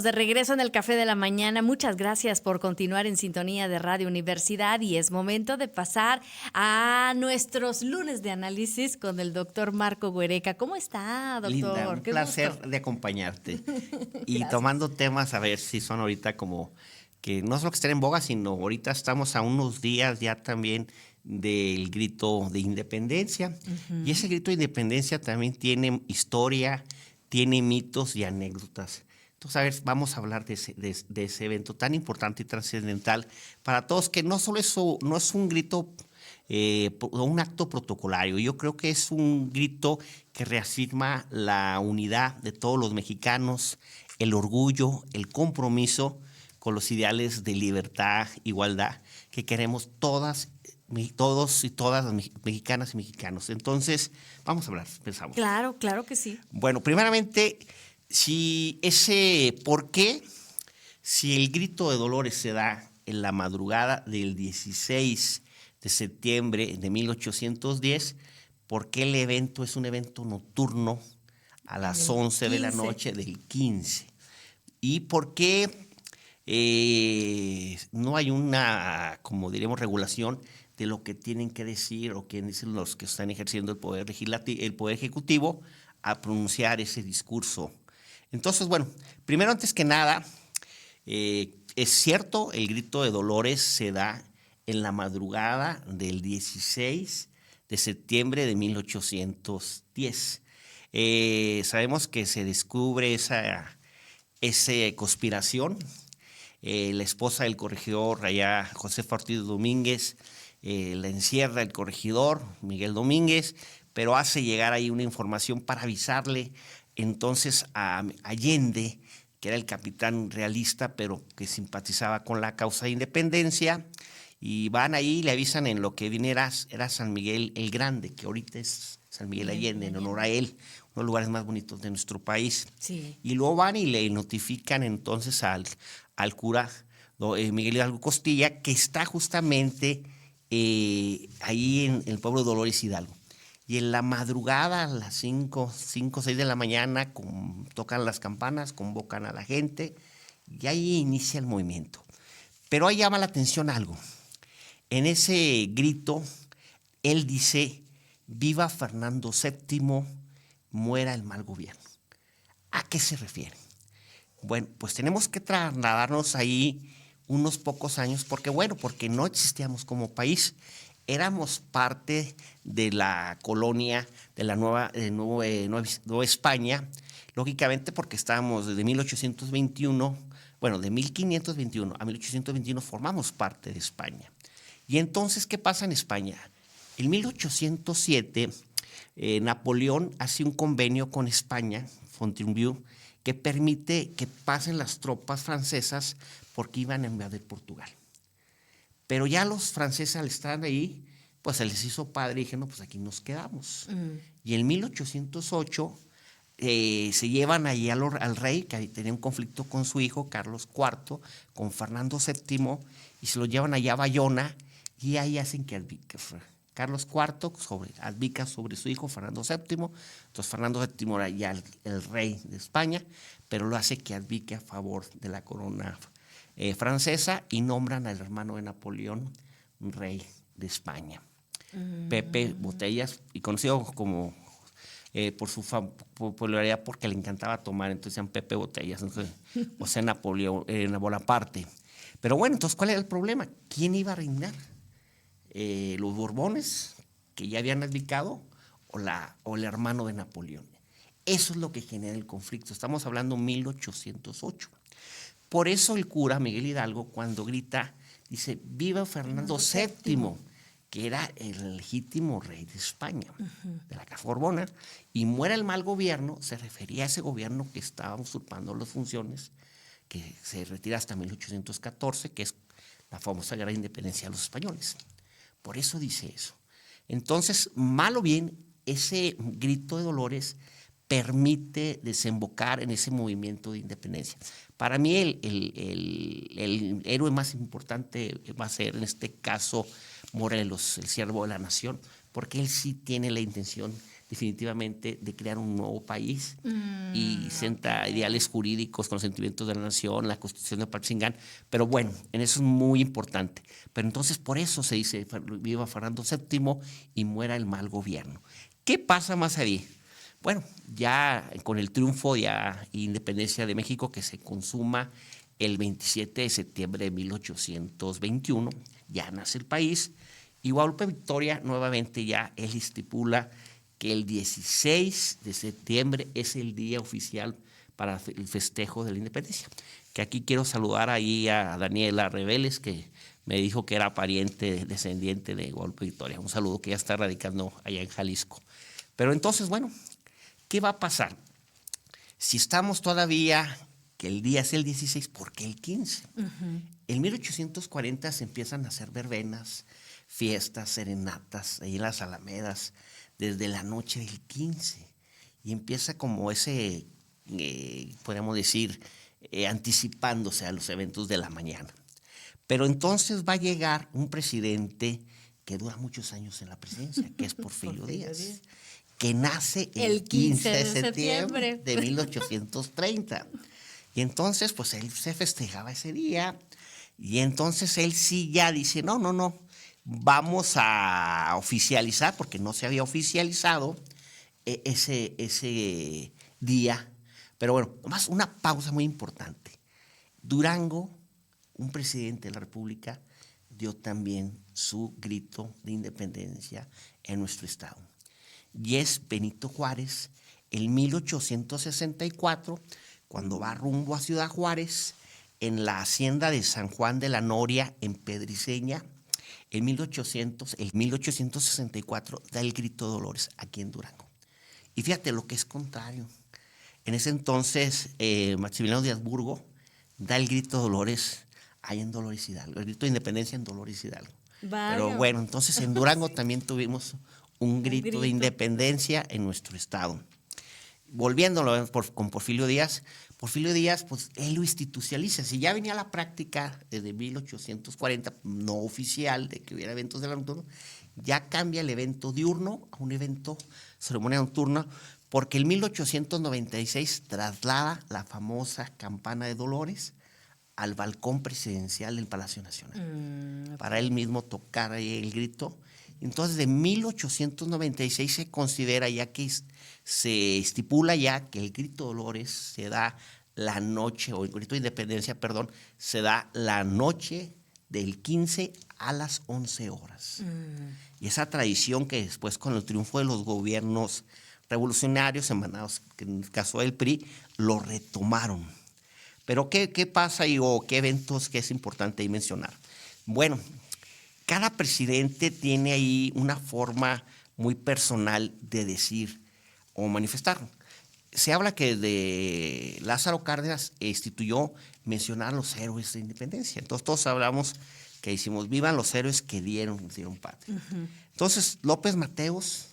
De regreso en el Café de la Mañana. Muchas gracias por continuar en sintonía de Radio Universidad y es momento de pasar a nuestros lunes de análisis con el doctor Marco Güereca. ¿Cómo está, Linda, doctor? un Qué placer gusto. de acompañarte. Y tomando Gracias. temas, a ver si son ahorita como que no solo que estén en boga, sino ahorita estamos a unos días ya también del grito de independencia. Y Ujú. ese grito de independencia también tiene historia, tiene mitos y anécdotas. Entonces, a ver, vamos a hablar de ese evento tan importante y trascendental para todos, que no solo no es un grito o un acto protocolario. Yo creo que es un grito que reafirma la unidad de todos los mexicanos, el orgullo, el compromiso con los ideales de libertad, igualdad, que queremos todos y todas las mexicanas y mexicanos. Entonces, vamos a hablar, pensamos. Claro, claro que sí. Bueno, primeramente, si ese, ¿por qué? Si el grito de Dolores se da en la madrugada del 16 de septiembre de 1810, ¿por qué el evento es un evento nocturno a En las el 11 de la 15. noche del 15? ¿Y por qué no hay una, como diríamos, regulación de lo que tienen que decir o quién dicen los que están ejerciendo el poder legislativo, el poder ejecutivo a pronunciar ese discurso? Entonces, bueno, primero antes que nada, es cierto, el grito de Dolores se da en la madrugada del 16 de septiembre de 1810. Sabemos que se descubre esa conspiración. La esposa del corregidor, allá José Ortiz Domínguez, la encierra el corregidor, Miguel Domínguez, pero hace llegar ahí una información para avisarle entonces a Allende, que era el capitán realista, pero que simpatizaba con la causa de independencia, y van ahí y le avisan en lo que era San Miguel el Grande, que ahorita es San Miguel Miguel Allende, en honor a Allende. él, uno de los lugares más bonitos de nuestro país. Sí. Y luego van y le notifican entonces al cura Miguel Hidalgo Costilla, que está justamente ahí en el pueblo de Dolores Hidalgo. Y en la madrugada, a las 5 o 6 de la mañana, tocan las campanas, convocan a la gente y ahí inicia el movimiento. Pero ahí llama la atención algo. En ese grito, él dice, viva Fernando VII, muera el mal gobierno. ¿A qué se refiere? Bueno, pues tenemos que trasladarnos ahí unos pocos años, porque no existíamos como país, éramos parte de la colonia de la Nueva España, lógicamente porque estábamos desde 1821, bueno, de 1521 a 1821 formamos parte de España. Y entonces, ¿qué pasa en España? En 1807, Napoleón hace un convenio con España, Fontainebleau, que permite que pasen las tropas francesas porque iban a invadir Portugal. Pero ya los franceses al estar ahí, pues se les hizo padre y dijeron, no, pues aquí nos quedamos. Y en 1808 se llevan allí al rey, que tenía un conflicto con su hijo, Carlos IV, con Fernando VII, y se lo llevan allá a Bayona, y ahí hacen que Carlos IV abdica sobre su hijo Fernando VII. Entonces Fernando VII era ya el rey de España, pero lo hace que abdique a favor de la corona francesa y nombran al hermano de Napoleón rey de España. Pepe Botellas, y conocido como por su popularidad porque le encantaba tomar, entonces decían Pepe Botellas, entonces, o sea, Napoleón, Bonaparte. Pero bueno, entonces, ¿cuál era el problema? ¿Quién iba a reinar? ¿Los Borbones, que ya habían abdicado, o el hermano de Napoleón? Eso es lo que genera el conflicto. Estamos hablando de 1808. Por eso el cura Miguel Hidalgo, cuando grita, dice, viva Fernando Fernando VII, VII. que era el legítimo rey de España, de la Casa Borbona, y muera el mal gobierno, se refería a ese gobierno que estaba usurpando las funciones, que se retira hasta 1814, que es la famosa Guerra de Independencia de los españoles. Por eso dice eso. Entonces, mal o bien, ese grito de Dolores permite desembocar en ese movimiento de independencia. Para mí el héroe más importante va a ser en este caso Morelos, el siervo de la nación, porque él sí tiene la intención definitivamente de crear un nuevo país y senta ideales jurídicos con los sentimientos de la nación, la Constitución de Apatzingán. Pero bueno, en eso es muy importante. Pero entonces por eso se dice viva Fernando VII y muera el mal gobierno. ¿Qué pasa más ahí? Bueno, ya con el triunfo ya independencia de México que se consuma el 27 de septiembre de 1821, ya nace el país y Guadalupe Victoria nuevamente ya él estipula que el 16 de septiembre es el día oficial para el festejo de la independencia. Que aquí quiero saludar ahí a Daniela Reveles, que me dijo que era pariente, descendiente de Guadalupe Victoria. Un saludo, que ya está radicando allá en Jalisco. Pero entonces, bueno, ¿qué va a pasar? Si estamos todavía, que el día es el 16, ¿por qué el 15? En 1840 se empiezan a hacer verbenas, fiestas, serenatas, ahí en las alamedas, desde la noche del 15. Y empieza como ese, podríamos decir, anticipándose a los eventos de la mañana. Pero entonces va a llegar un presidente que dura muchos años en la presidencia, que es Porfirio Díaz, que nace el 15 de septiembre de 1830. Y entonces, pues él se festejaba ese día, y entonces él sí ya dice, no, vamos a oficializar, porque no se había oficializado ese día. Pero bueno, más una pausa muy importante. Durango, un presidente de la República, dio también su grito de independencia en nuestro estado. Y es Benito Juárez, en 1864, cuando va rumbo a Ciudad Juárez, en la hacienda de San Juan de la Noria, en Pedriceña, en 1864, da el grito de Dolores aquí en Durango. Y fíjate lo que es contrario. En ese entonces, Maximiliano de Habsburgo da el grito de Dolores ahí en Dolores Hidalgo, el grito de independencia en Dolores Hidalgo. Vaya. Pero bueno, entonces en Durango también tuvimos un grito de independencia en nuestro estado. Volviéndolo con Porfirio Díaz, pues él lo institucionaliza. Si ya venía la práctica desde 1840, no oficial, de que hubiera eventos de la nocturno, ya cambia el evento diurno a un evento ceremonia nocturna, porque en 1896 traslada la famosa campana de Dolores al balcón presidencial del Palacio Nacional, para él mismo tocar ahí el grito. Entonces, de 1896 se considera ya que se estipula ya que el grito de Dolores se da la noche, o el grito de independencia, perdón, se da la noche del 15 a las 11 horas. Y esa tradición que después, con el triunfo de los gobiernos revolucionarios emanados, que en el caso del PRI, lo retomaron. Pero ¿qué pasa o qué eventos que es importante ahí mencionar? Bueno, cada presidente tiene ahí una forma muy personal de decir o manifestar. Se habla que de Lázaro Cárdenas instituyó mencionar a los héroes de independencia. Entonces todos hablamos que decimos, vivan los héroes que dieron patria. Entonces López Mateos,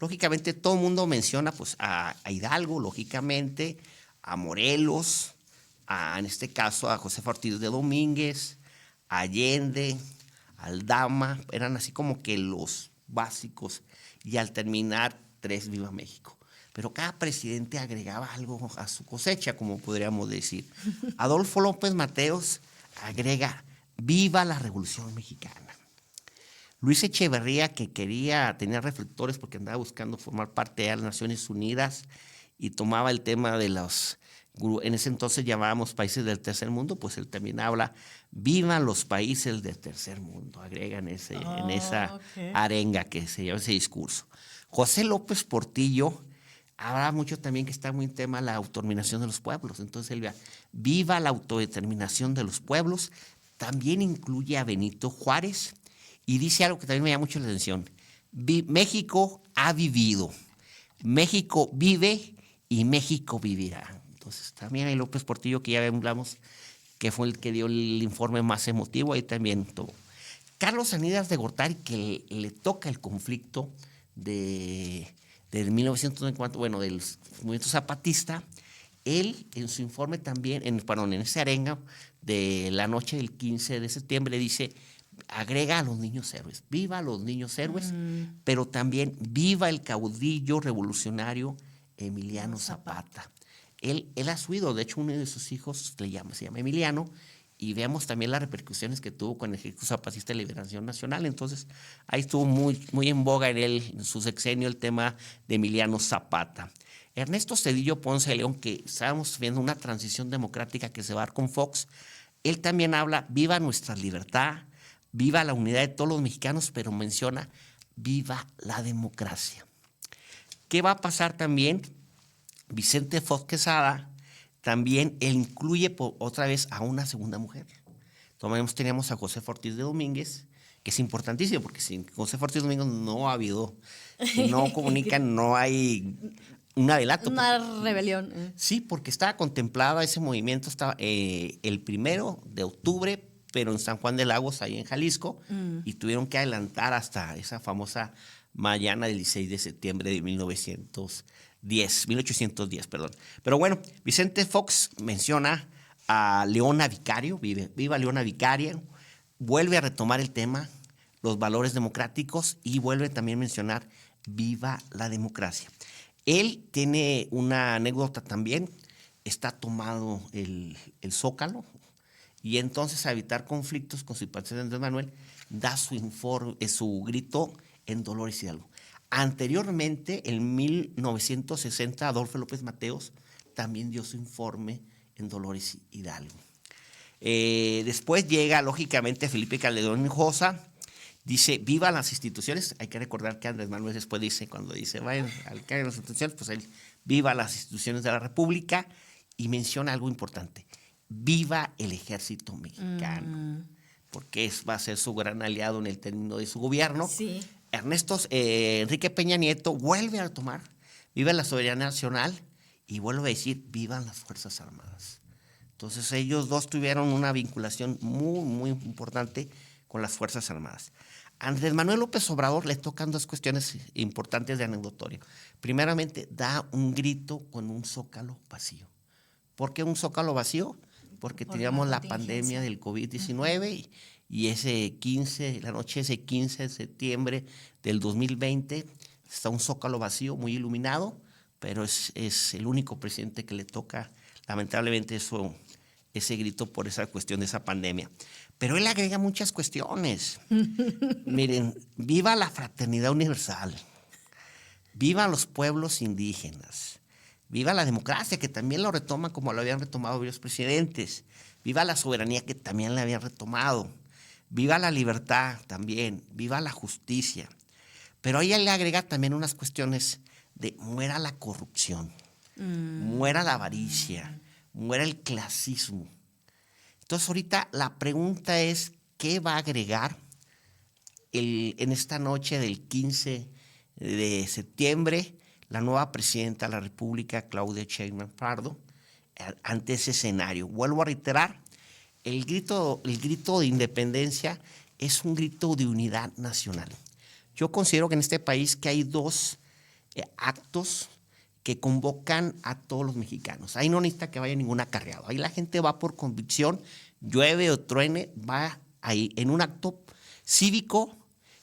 lógicamente todo el mundo menciona pues a Hidalgo, lógicamente, a Morelos, en este caso a José Ortiz de Domínguez, a Allende, Aldama, eran así como que los básicos, y al terminar 3 Viva México. Pero cada presidente agregaba algo a su cosecha, como podríamos decir. Adolfo López Mateos agrega Viva la Revolución Mexicana. Luis Echeverría, que tenía reflectores porque andaba buscando formar parte de las Naciones Unidas y tomaba el tema de los, en ese entonces llamábamos países del tercer mundo, pues él también habla, viva los países del tercer mundo, agregan en esa arenga que se llama ese discurso. José López Portillo habla mucho también, que está muy en tema la autodeterminación de los pueblos, entonces él vea, viva la autodeterminación de los pueblos, también incluye a Benito Juárez y dice algo que también me llama mucho la atención, México ha vivido, México vive y México vivirá. Entonces también hay López Portillo, que ya hablamos, que fue el que dio el informe más emotivo, ahí también todo. Carlos Aníbal de Gortari, que le toca el conflicto de 1994, bueno, del movimiento zapatista, él en su informe también, en ese arenga de la noche del 15 de septiembre dice, agrega a los niños héroes, viva a los niños héroes, pero también viva el caudillo revolucionario Emiliano Zapata. Él a su hijo, de hecho uno de sus hijos se llama Emiliano, y veamos también las repercusiones que tuvo con el Ejército Zapatista de Liberación Nacional. Entonces ahí estuvo muy, muy en boga en su sexenio el tema de Emiliano Zapata. Ernesto Zedillo Ponce de León, que estábamos viendo una transición democrática que se va a dar con Fox, él también habla, viva nuestra libertad, viva la unidad de todos los mexicanos, pero menciona, viva la democracia. ¿Qué va a pasar también? Vicente Fox Quesada, también él incluye otra vez a una segunda mujer. Entonces teníamos a José Ortiz de Domínguez, que es importantísimo, porque sin José Ortiz de Domínguez no ha habido, no comunican, no hay un adelanto. Una rebelión. Sí, porque estaba contemplado ese movimiento, estaba el 1 de octubre, pero en San Juan de Lagos, ahí en Jalisco, y tuvieron que adelantar hasta esa famosa mañana del 16 de septiembre de 1810, perdón. Pero bueno, Vicente Fox menciona a Leona Vicario, viva Leona Vicario, vuelve a retomar el tema, los valores democráticos, y vuelve también a mencionar viva la democracia. Él tiene una anécdota también, está tomado el Zócalo, y entonces a evitar conflictos con su presidente Andrés Manuel, da su grito en Dolores Hidalgo. Anteriormente, en 1960, Adolfo López Mateos también dio su informe en Dolores Hidalgo. Después llega, lógicamente, Felipe Calderón Hinojosa, dice, viva las instituciones. Hay que recordar que Andrés Manuel después dice, cuando dice, vayan al caer las instituciones, pues él, viva las instituciones de la República, y menciona algo importante, viva el ejército mexicano, porque va a ser su gran aliado en el término de su gobierno. Sí. Enrique Peña Nieto vuelve a tomar, viva la soberanía nacional, y vuelve a decir, vivan las Fuerzas Armadas. Entonces ellos dos tuvieron una vinculación muy, muy importante con las Fuerzas Armadas. A Andrés Manuel López Obrador le tocan dos cuestiones importantes de anecdotorio. Primeramente, da un grito con un zócalo vacío. ¿Por qué un zócalo vacío? Porque teníamos la pandemia del COVID-19 y la noche de ese 15 de septiembre del 2020 está un zócalo vacío, muy iluminado, pero es el único presidente que le toca, lamentablemente, ese grito por esa cuestión de esa pandemia. Pero él agrega muchas cuestiones. Miren, viva la fraternidad universal, viva los pueblos indígenas, viva la democracia, que también lo retoma como lo habían retomado varios presidentes, viva la soberanía, que también la habían retomado, viva la libertad también, viva la justicia. Pero ella le agrega también unas cuestiones de muera la corrupción, muera la avaricia, muera el clasismo. Entonces ahorita la pregunta es, ¿qué va a agregar en esta noche del 15 de septiembre la nueva presidenta de la República, Claudia Sheinbaum Pardo, ante ese escenario? Vuelvo a reiterar, el grito de independencia es un grito de unidad nacional. Yo considero que en este país que hay dos actos que convocan a todos los mexicanos. Ahí no necesita que vaya ningún acarreado. Ahí la gente va por convicción, llueve o truene, va ahí en un acto cívico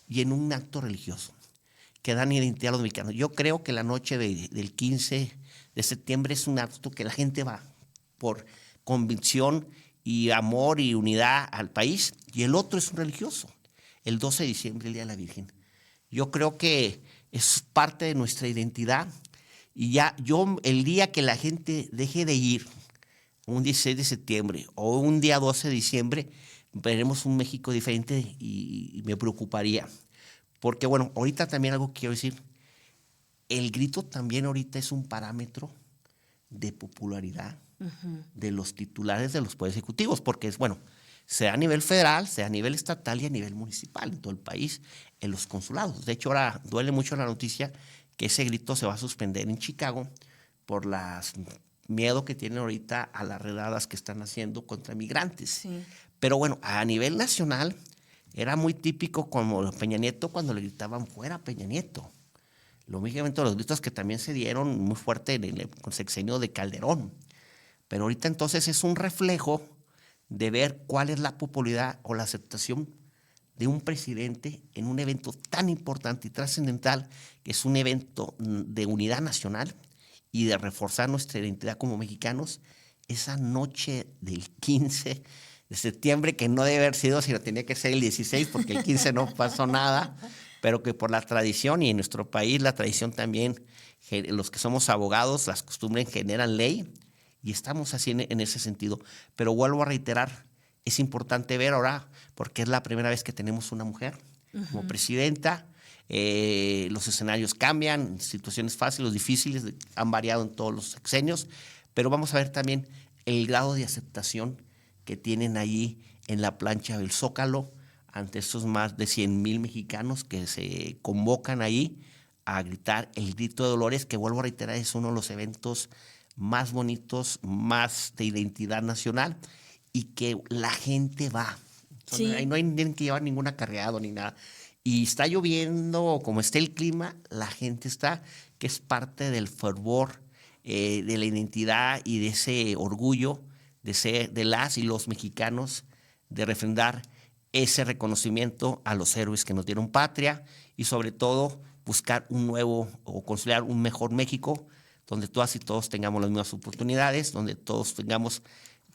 y en un acto religioso que dan identidad a los mexicanos. Yo creo que la noche del 15 de septiembre es un acto que la gente va por convicción y amor y unidad al país, y el otro es un religioso, el 12 de diciembre, el Día de la Virgen. Yo creo que es parte de nuestra identidad, y el día que la gente deje de ir, un 16 de septiembre o un día 12 de diciembre, veremos un México diferente y me preocuparía. Porque bueno, ahorita también algo que quiero decir, el grito también ahorita es un parámetro de popularidad de los titulares de los poderes ejecutivos, porque es bueno, sea a nivel federal, sea a nivel estatal y a nivel municipal, en todo el país, en los consulados. De hecho, ahora duele mucho la noticia que ese grito se va a suspender en Chicago por miedo que tienen ahorita a las redadas que están haciendo contra migrantes. Sí. Pero bueno, a nivel nacional era muy típico como Peña Nieto cuando le gritaban fuera Peña Nieto. Lógicamente los gritos que también se dieron muy fuerte en el sexenio de Calderón. Pero ahorita entonces es un reflejo de ver cuál es la popularidad o la aceptación de un presidente en un evento tan importante y trascendental, que es un evento de unidad nacional y de reforzar nuestra identidad como mexicanos, esa noche del 15 de septiembre, que no debe haber sido, sino tenía que ser el 16, porque el 15 no pasó nada, pero que por la tradición, y en nuestro país la tradición también, los que somos abogados, las costumbres generan ley, y estamos así en ese sentido. Pero vuelvo a reiterar, es importante ver ahora, porque es la primera vez que tenemos una mujer como presidenta. Los escenarios cambian, situaciones fáciles, difíciles, han variado en todos los sexenios, pero vamos a ver también el grado de aceptación que tienen allí en la plancha del Zócalo ante estos más de 100,000 mexicanos que se convocan ahí a gritar el grito de Dolores, que vuelvo a reiterar, es uno de los eventos más bonitos, más de identidad nacional, y que la gente va. Sí. No hay que llevar ningún acarreado ni nada. Y está lloviendo, como esté el clima, la gente está, que es parte del fervor, de la identidad y de ese orgullo de las y los mexicanos, de refrendar ese reconocimiento a los héroes que nos dieron patria, y sobre todo buscar un nuevo o consolidar un mejor México, donde todas y todos tengamos las mismas oportunidades, donde todos tengamos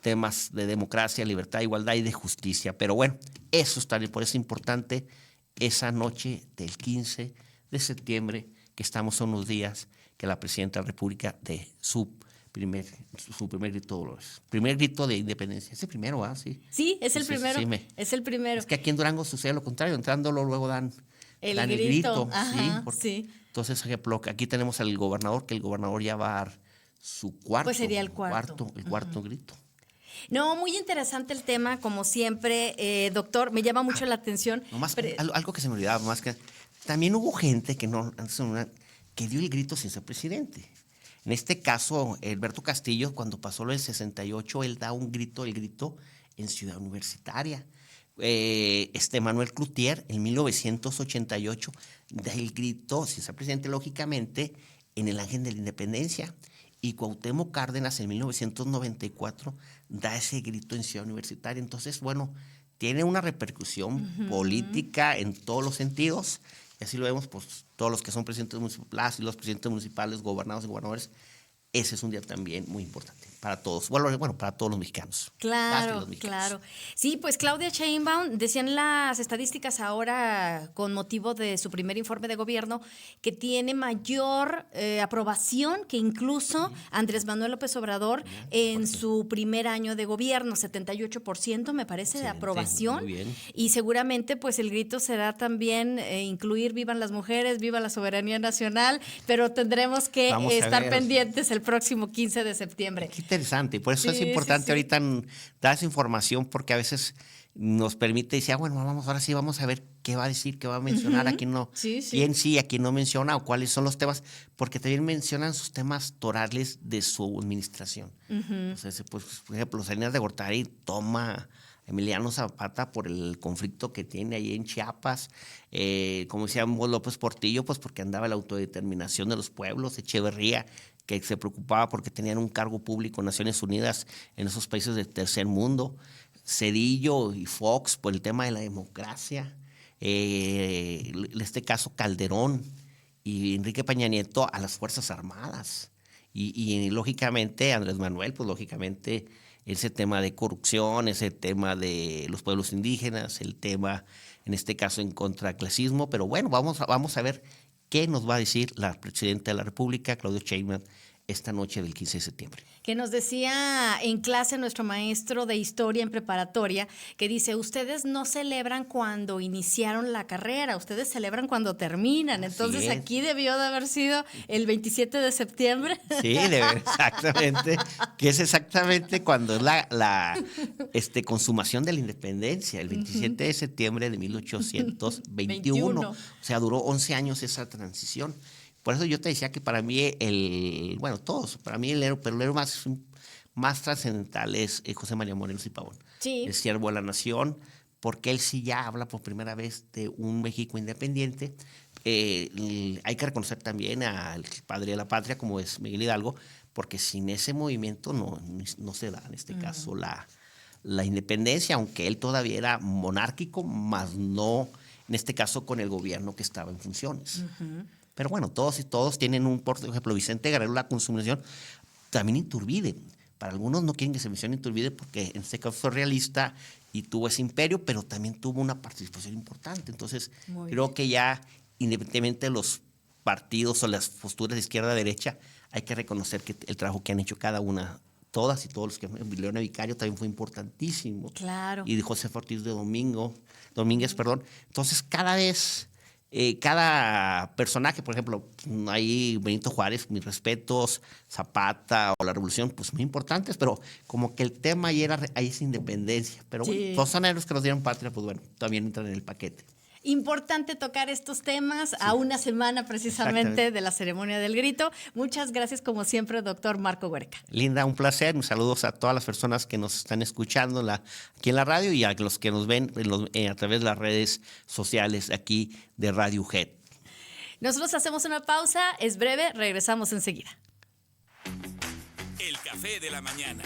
temas de democracia, libertad, igualdad y de justicia. Pero bueno, eso está bien, por eso es importante esa noche del 15 de septiembre, que estamos a unos días que la Presidenta de la República dé su primer grito de Dolores. Primer grito de independencia. Es el primero, ¿ah? Sí. Sí, es el primero. Sí, es el primero. Es que aquí en Durango sucede lo contrario. Entrándolo luego dan el grito. Ajá, Sí. Entonces, ejemplo, aquí tenemos al gobernador, que el gobernador ya va a dar su cuarto. Pues sería el cuarto. El cuarto grito. No, muy interesante el tema, como siempre, doctor, me llama mucho la atención. Nomás, algo que se me olvidaba, más que también hubo gente que que dio el grito sin ser presidente. En este caso, Alberto Castillo, cuando pasó lo del 68, él da el grito en Ciudad Universitaria. Manuel Cloutier, en 1988, da el grito, sin ser presidente, lógicamente, en el Ángel de la Independencia. Y Cuauhtémoc Cárdenas, en 1994, da ese grito en Ciudad Universitaria. Entonces, bueno, tiene una repercusión política en todos los sentidos. Y así lo vemos, pues, todos los que son presidentes municipales y los presidentes municipales, gobernados y gobernadores. Ese es un día también muy importante para todos. Bueno, para todos los mexicanos. Claro, claro. Sí, pues Claudia Sheinbaum, decían las estadísticas ahora con motivo de su primer informe de gobierno, que tiene mayor aprobación que incluso Andrés Manuel López Obrador en su primer año de gobierno, 78% me parece de aprobación. Muy bien. Y seguramente pues el grito será también incluir vivan las mujeres, viva la soberanía nacional, pero tendremos que estar pendientes el próximo 15 de septiembre. Qué interesante, por eso es importante ahorita dar esa información, porque a veces nos permite decir, bueno, ahora sí vamos a ver qué va a decir, qué va a mencionar, a quién no, quién sí, a quién no menciona, o cuáles son los temas, porque también mencionan sus temas torales de su administración. Entonces, pues, por ejemplo, Salinas de Gortari toma Emiliano Zapata por el conflicto que tiene ahí en Chiapas, como decía López Portillo, pues porque andaba la autodeterminación de los pueblos, Echeverría, que se preocupaba porque tenían un cargo público en Naciones Unidas en esos países del tercer mundo, Cedillo y Fox por el tema de la democracia, en este caso Calderón y Enrique Peña Nieto a las Fuerzas Armadas, y lógicamente Andrés Manuel, pues lógicamente ese tema de corrupción, ese tema de los pueblos indígenas, el tema en este caso en contraclasismo, pero bueno, vamos a ver qué nos va a decir la Presidenta de la República, Claudia Sheinbaum, esta noche del 15 de septiembre. Que nos decía en clase nuestro maestro de historia en preparatoria, que dice, ustedes no celebran cuando iniciaron la carrera, ustedes celebran cuando terminan. Entonces aquí debió de haber sido el 27 de septiembre. Sí, exactamente, que es exactamente cuando es la consumación de la independencia, el 27 de septiembre de 1821. O sea, duró 11 años esa transición. Por eso yo te decía que para mí para mí el héroe más trascendental es José María Morelos y Pavón, el siervo de la nación, porque él sí ya habla por primera vez de un México independiente. Hay que reconocer también al padre de la patria, como es Miguel Hidalgo, porque sin ese movimiento no se da, en este caso, la independencia, aunque él todavía era monárquico, más no, en este caso, con el gobierno que estaba en funciones. Pero bueno, todos tienen por ejemplo, Vicente Guerrero, la consumación, también Iturbide. Para algunos no quieren que se mencione Iturbide porque en este caso fue realista y tuvo ese imperio, pero también tuvo una participación importante. Entonces, creo que ya, independientemente de los partidos o las posturas de izquierda a derecha, hay que reconocer que el trabajo que han hecho cada una, todas y todos los que... Leona Vicario también fue importantísimo. Claro. Y de José Ortiz de Domínguez, perdón. Entonces, cada vez... cada personaje, por ejemplo, ahí Benito Juárez, mis respetos, Zapata o la Revolución, pues muy importantes, pero como que el tema ahí es independencia. Pero bueno, todos son héroes que nos dieron patria, pues bueno, también entran en el paquete. Importante tocar estos temas a una semana precisamente de la ceremonia del grito. Muchas gracias como siempre, doctor Marco Huereca. Linda, un placer. Saludos a todas las personas que nos están escuchando aquí en la radio y a los que nos ven a través de las redes sociales aquí de Radio UGED. Nosotros hacemos una pausa, es breve, regresamos enseguida. El café de la mañana.